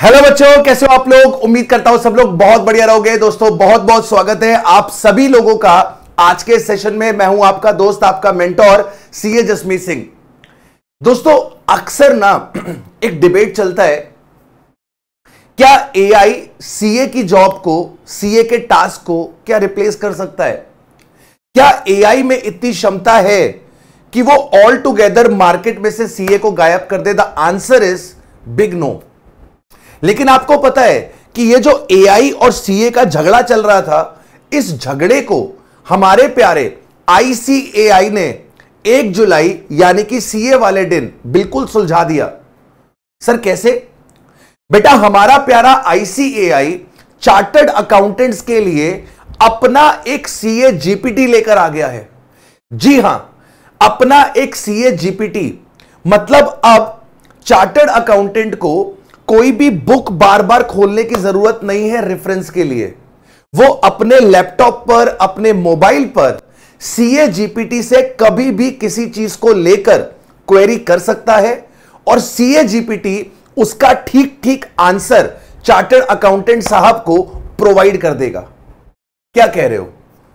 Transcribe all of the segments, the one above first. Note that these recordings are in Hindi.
हेलो बच्चों, कैसे हो आप लोग। उम्मीद करता हूं सब लोग बहुत बढ़िया रहोगे। दोस्तों बहुत बहुत स्वागत है आप सभी लोगों का आज के सेशन में। मैं हूं आपका दोस्त, आपका मेंटोर सीए जसमीत सिंह। दोस्तों अक्सर ना एक डिबेट चलता है, क्या एआई सीए की जॉब को, सीए के टास्क को क्या रिप्लेस कर सकता है? क्या एआई में इतनी क्षमता है कि वो ऑल टुगेदर मार्केट में से सीए को गायब कर दे? The answer is big no. लेकिन आपको पता है कि ये जो एआई और सीए का झगड़ा चल रहा था, इस झगड़े को हमारे प्यारे आईसीएआई ने 1 जुलाई यानी कि सीए वाले दिन बिल्कुल सुलझा दिया। सर कैसे? बेटा हमारा प्यारा आईसीएआई चार्टर्ड अकाउंटेंट्स के लिए अपना एक सीए जीपीटी लेकर आ गया है। जी हां, अपना एक सीए जीपीटी। मतलब अब चार्टर्ड अकाउंटेंट को कोई भी बुक बार बार खोलने की जरूरत नहीं है रेफरेंस के लिए। वो अपने लैपटॉप पर, अपने मोबाइल पर सीए जीपीटी से कभी भी किसी चीज को लेकर क्वेरी कर सकता है और सीए जीपीटी उसका ठीक ठीक आंसर चार्टर्ड अकाउंटेंट साहब को प्रोवाइड कर देगा। क्या कह रहे हो?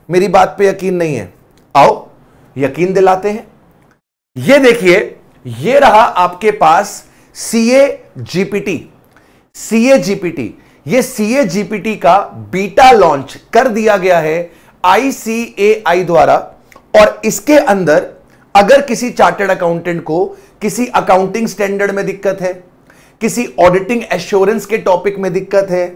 मेरी बात पे यकीन नहीं है? आओ यकीन दिलाते हैं। ये देखिए, ये रहा आपके पास सीए जीपीटी। सीए जीपीटी, ये सीए जीपीटी का बीटा लॉन्च कर दिया गया है आईसीएआई द्वारा। और इसके अंदर अगर किसी चार्टर्ड अकाउंटेंट को किसी अकाउंटिंग स्टैंडर्ड में दिक्कत है, किसी ऑडिटिंग एश्योरेंस के टॉपिक में दिक्कत है,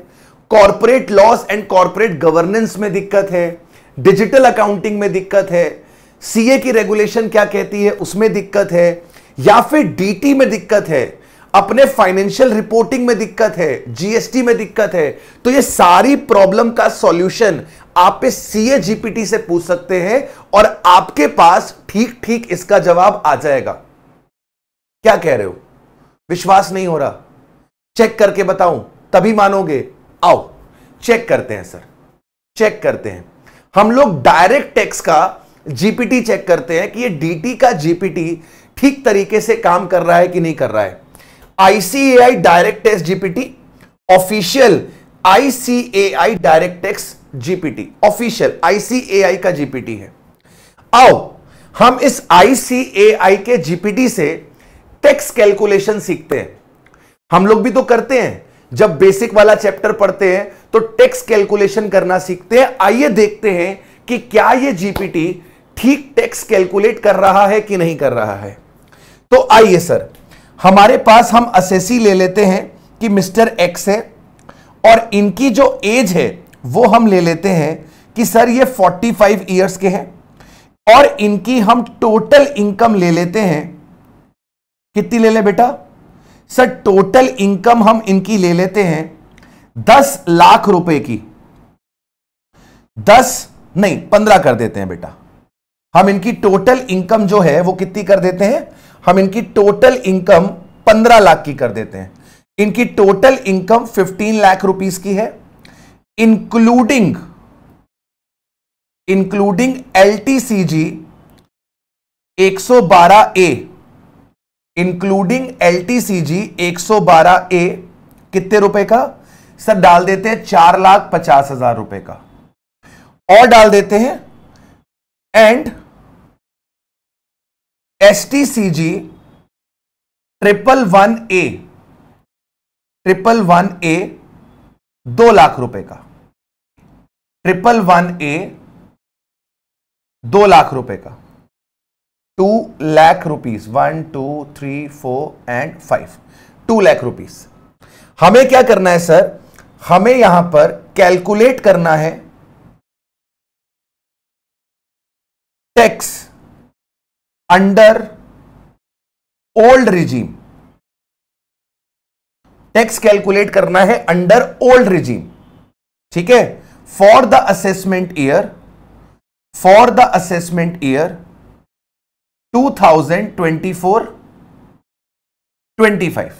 corporate loss and corporate governance में दिक्कत है, डिजिटल अकाउंटिंग में दिक्कत है, सीए की रेगुलेशन क्या कहती है उसमें दिक्कत है, या फिर डीटी में दिक्कत है, अपने फाइनेंशियल रिपोर्टिंग में दिक्कत है, जीएसटी में दिक्कत है, तो ये सारी प्रॉब्लम का सॉल्यूशन आप इस सीए जीपीटी से पूछ सकते हैं और आपके पास ठीक ठीक इसका जवाब आ जाएगा। क्या कह रहे हो? विश्वास नहीं हो रहा? चेक करके बताऊं तभी मानोगे। आओ चेक करते हैं सर, चेक करते हैं। हम लोग डायरेक्ट टेक्स्ट का जीपीटी चेक करते हैं कि ये डीटी का जीपीटी ठीक तरीके से काम कर रहा है कि नहीं कर रहा है। ICAI direct text GPT official, ICAI direct text GPT official ICAI का जीपीटी है। आओ हम इस आईसीएआई के जीपीटी से टेक्स्ट कैलकुलेशन सीखते हैं। हम लोग भी तो करते हैं, जब बेसिक वाला चैप्टर पढ़ते हैं तो टेक्स्ट कैलकुलेशन करना सीखते हैं। आइए देखते हैं कि क्या यह जीपीटी ठीक टेक्स्ट कैलकुलेट कर रहा है कि नहीं कर रहा है। तो आइए सर, हमारे पास हम असेसी ले लेते हैं कि मिस्टर एक्स है और इनकी जो एज है वो हम ले लेते हैं कि सर ये 45 इयर्स के हैं और इनकी हम टोटल इनकम ले लेते हैं। कितनी ले ले बेटा? सर टोटल इनकम हम इनकी ले लेते हैं 10 लाख रुपए की। 10 नहीं 15 कर देते हैं बेटा। हम इनकी टोटल इनकम जो है वो कितनी कर देते हैं? हम इनकी टोटल इनकम 15 लाख की कर देते हैं। इनकी टोटल इनकम 15 लाख रुपीस की है, including LTCG 112A, including LTCG 112A कितने रुपए का? सर डाल देते हैं 4,50,000 रुपए का और डाल देते हैं एंड एसटीसीजी 111A 2 लाख रुपए का। 111A 2 लाख रुपए का। 2 lakh rupees, 1 2 3 4 and 5, 2 lakh rupees. हमें क्या करना है सर? हमें यहां पर कैलकुलेट करना है tax under old regime. Tax calculate करना है अंडर ओल्ड रिजीम, ठीक है। For the assessment year 2024-25।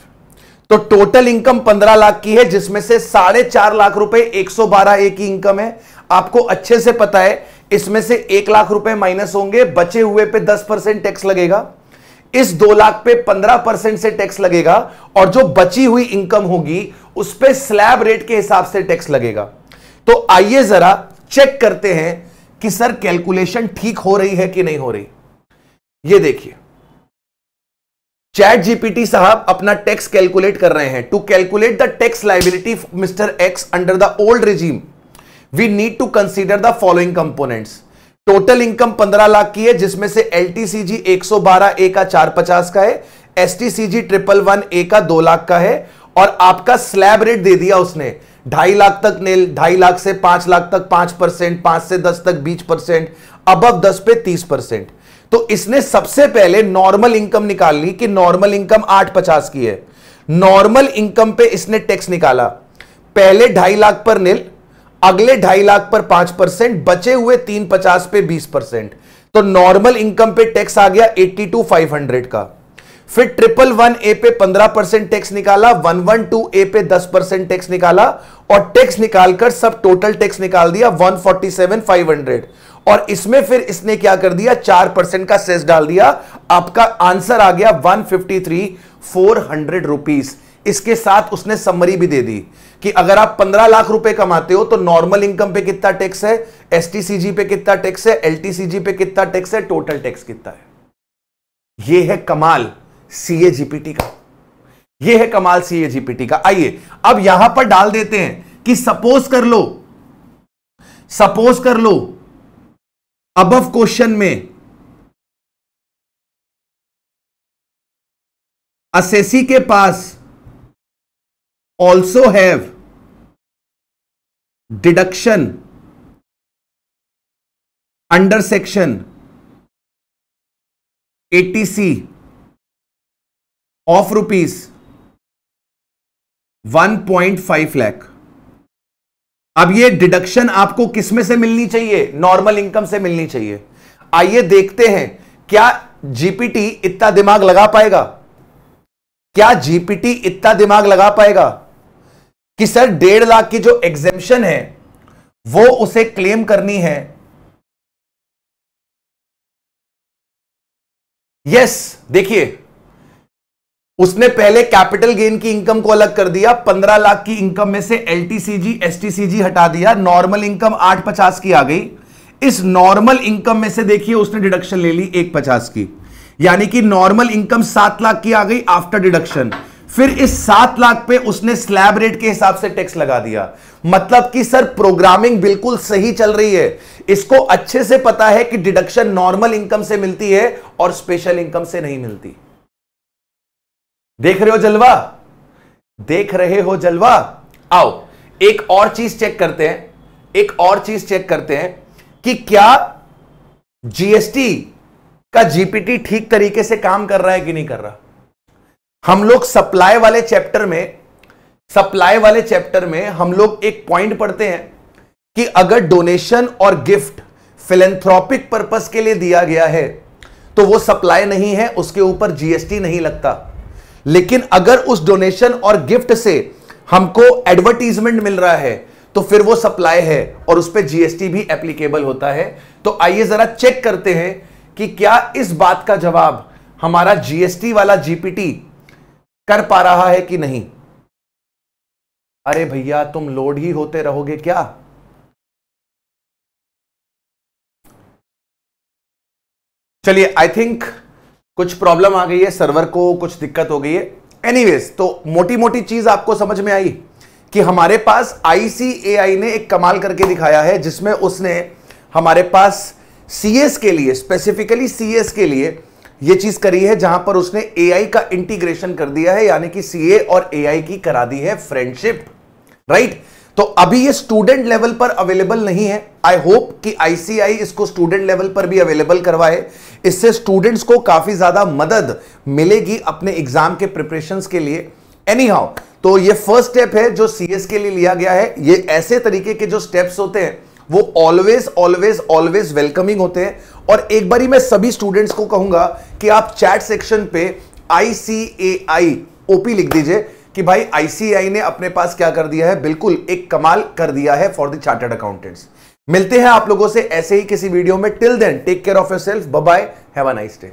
तो टोटल इनकम 15 लाख की है, जिसमें से 4.5 लाख रुपए 112A की इनकम है। आपको अच्छे से पता है इसमें से 1 लाख रुपए माइनस होंगे, बचे हुए पे 10% टैक्स लगेगा। इस 2 लाख पे 15% से टैक्स लगेगा और जो बची हुई इनकम होगी उस पे स्लैब रेट के हिसाब से टैक्स लगेगा। तो आइए जरा चेक करते हैं कि सर कैलकुलेशन ठीक हो रही है कि नहीं हो रही। ये देखिए, चैट जीपीटी साहब अपना टैक्स कैलकुलेट कर रहे हैं। To calculate the tax liability mister X under the old regime we need to consider the following components. Total income 15 lakh की है, जिसमें से एलटीसीजी 112 ए का 450 का है, एसटीसीजी 111 ए का 2 लाख का है, और आपका स्लैब रेट दे दिया उसने 2.5 लाख तक नील, 2.5 लाख से 5 लाख तक 5%, 5 से 10 तक 20%, अबव 10 पे 30%। तो इसने सबसे पहले नॉर्मल इनकम निकाल ली कि नॉर्मल इनकम 850 की है। नॉर्मल इनकम पे इसने टैक्स निकाला, पहले 2.5 लाख पर नील, अगले 2.5 लाख पर 5%, बचे हुए 350 पे 20%। तो नॉर्मल इनकम पे टैक्स आ गया 82,500 का। फिर 111 ए पे 15% टैक्स निकाला, 112 ए पे 10% टैक्स निकाला, और टैक्स निकालकर सब टोटल टैक्स निकाल दिया 147,500। और इसमें फिर इसने क्या कर दिया, 4% का सेस डाल दिया। आपका आंसर आ गया 153,400 रुपीस। इसके साथ उसने समरी भी दे दी कि अगर आप 15 लाख रुपए कमाते हो तो नॉर्मल इनकम पे कितना टैक्स है, एसटीसीजी पे कितना टैक्स है, एलटीसीजी पे कितना टैक्स है, टोटल टैक्स कितना है। यह है कमाल सीए जीपीटी का, यह है कमाल सीए जीपीटी का। आइए अब यहां पर डाल देते हैं कि सपोज कर लो अबव क्वेश्चन में असेसी के पास also have deduction under section 80C of rupees 1.5 lakh. अब ये डिडक्शन आपको किस में से मिलनी चाहिए, नॉर्मल इनकम से मिलनी चाहिए। आइए देखते हैं क्या जीपीटी इतना दिमाग लगा पाएगा, क्या जीपीटी इतना दिमाग लगा पाएगा कि सर 1.5 लाख की जो एग्जेम्पशन है वो उसे क्लेम करनी है। यस, देखिए उसने पहले कैपिटल गेन की इनकम को अलग कर दिया, 15 लाख की इनकम में से एलटीसीजी एसटीसीजी हटा दिया, नॉर्मल इनकम 850 की आ गई। इस नॉर्मल इनकम में से देखिए उसने डिडक्शन ले ली 150 की, यानी कि नॉर्मल इनकम 7 लाख की आ गई आफ्टर डिडक्शन। फिर इस 7 लाख पे उसने स्लैब रेट के हिसाब से टैक्स लगा दिया। मतलब कि सर प्रोग्रामिंग बिल्कुल सही चल रही है, इसको अच्छे से पता है कि डिडक्शन नॉर्मल इनकम से मिलती है और स्पेशल इनकम से नहीं मिलती। देख रहे हो जलवा, देख रहे हो जलवा। आओ एक और चीज चेक करते हैं, एक और चीज चेक करते हैं कि क्या जीएसटी का जीपीटी ठीक तरीके से काम कर रहा है कि नहीं कर रहा। हम लोग सप्लाई वाले चैप्टर में हम लोग एक पॉइंट पढ़ते हैं कि अगर डोनेशन और गिफ्ट फिलैंथ्रोपिक पर्पस के लिए दिया गया है तो वो सप्लाई नहीं है, उसके ऊपर जीएसटी नहीं लगता। लेकिन अगर उस डोनेशन और गिफ्ट से हमको एडवर्टीजमेंट मिल रहा है तो फिर वो सप्लाई है और उस पर जीएसटी भी एप्लीकेबल होता है। तो आइए जरा चेक करते हैं कि क्या इस बात का जवाब हमारा जीएसटी वाला जीपीटी कर पा रहा है कि नहीं। अरे भैया तुम लोड ही होते रहोगे क्या। चलिए, आई थिंक कुछ प्रॉब्लम आ गई है, सर्वर को कुछ दिक्कत हो गई है। एनीवेज, तो मोटी मोटी चीज आपको समझ में आई कि हमारे पास आईसीएआई ने एक कमाल करके दिखाया है, जिसमें उसने हमारे पास सीएस के लिए, स्पेसिफिकली सीएस के लिए यह चीज करी है, जहां पर उसने एआई का इंटीग्रेशन कर दिया है, यानी कि सीए और एआई की करा दी है फ्रेंडशिप, राइट। तो अभी ये स्टूडेंट लेवल पर अवेलेबल नहीं है। आई होप कि आईसीएआई इसको स्टूडेंट लेवल पर भी अवेलेबल करवाए, इससे स्टूडेंट्स को काफी ज्यादा मदद मिलेगी अपने एग्जाम के प्रिपरेशंस के लिए। एनी हाउ, तो ये फर्स्ट स्टेप है जो सीएस के लिए लिया गया है। ये ऐसे तरीके के जो स्टेप्स होते हैं वो ऑलवेज ऑलवेज ऑलवेज वेलकमिंग होते हैं। और एक बारी मैं सभी स्टूडेंट्स को कहूंगा कि आप चैट सेक्शन पे आईसीएआई ओपी लिख दीजिए कि भाई आईसीएआई ने अपने पास क्या कर दिया है, बिल्कुल एक कमाल कर दिया है फॉर द चार्टर्ड अकाउंटेंट्स। मिलते हैं आप लोगों से ऐसे ही किसी वीडियो में। Till then take care of yourself, bye bye, have a nice day.